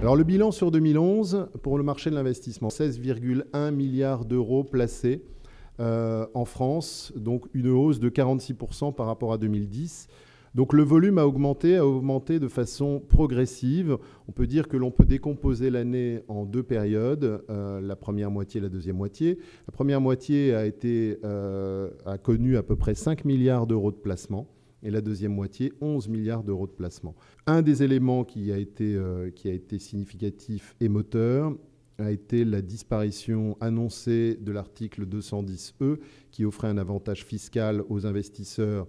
Alors le bilan sur 2011 pour le marché de l'investissement, 16,1 milliards d'euros placés en France, donc une hausse de 46% par rapport à 2010. Donc le volume a augmenté de façon progressive. On peut dire que l'on peut décomposer l'année en deux périodes, la première moitié et la deuxième moitié. La première moitié a connu à peu près 5 milliards d'euros de placement et la deuxième moitié 11 milliards d'euros de placement. Un des éléments qui a été significatif et moteur a été la disparition annoncée de l'article 210E qui offrait un avantage fiscal aux investisseurs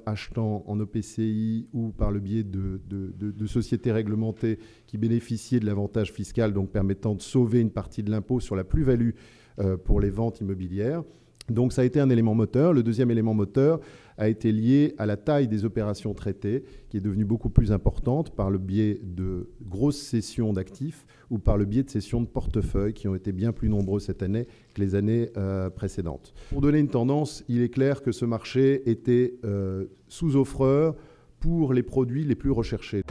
achetant en OPCI ou par le biais de sociétés réglementées qui bénéficiaient de l'avantage fiscal, donc permettant de sauver une partie de l'impôt sur la plus-value pour les ventes immobilières. Donc ça a été un élément moteur. Le deuxième élément moteur a été lié à la taille des opérations traitées, qui est devenue beaucoup plus importante par le biais de grosses cessions d'actifs ou par le biais de cessions de portefeuilles qui ont été bien plus nombreux cette année que les années précédentes. Pour donner une tendance, il est clair que ce marché était sous-offreur pour les produits les plus recherchés.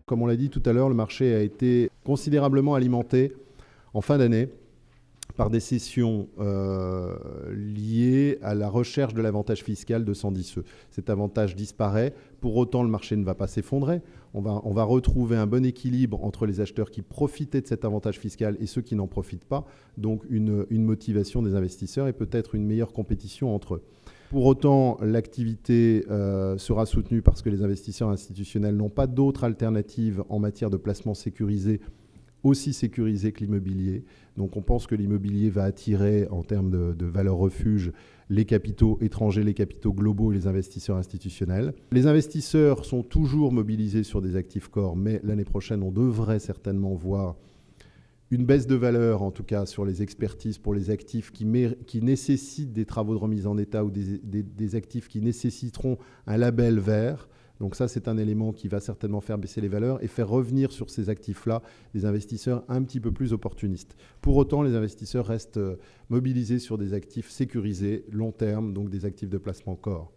Comme on l'a dit tout à l'heure, le marché a été considérablement alimenté en fin d'année par des cessions liées à la recherche de l'avantage fiscal de 110E. Cet avantage disparaît. Pour autant, le marché ne va pas s'effondrer. On va retrouver un bon équilibre entre les acheteurs qui profitaient de cet avantage fiscal et ceux qui n'en profitent pas. Donc, une motivation des investisseurs et peut-être une meilleure compétition entre eux. Pour autant, l'activité sera soutenue parce que les investisseurs institutionnels n'ont pas d'autre alternative en matière de placement sécurisé aussi sécurisé que l'immobilier. Donc on pense que l'immobilier va attirer en termes de valeur refuge les capitaux étrangers, les capitaux globaux et les investisseurs institutionnels. Les investisseurs sont toujours mobilisés sur des actifs core, mais l'année prochaine, on devrait certainement voir une baisse de valeur, en tout cas sur les expertises pour les actifs qui nécessitent des travaux de remise en état ou des actifs qui nécessiteront un label vert. Donc ça, c'est un élément qui va certainement faire baisser les valeurs et faire revenir sur ces actifs-là des investisseurs un petit peu plus opportunistes. Pour autant, les investisseurs restent mobilisés sur des actifs sécurisés, long terme, donc des actifs de placement core.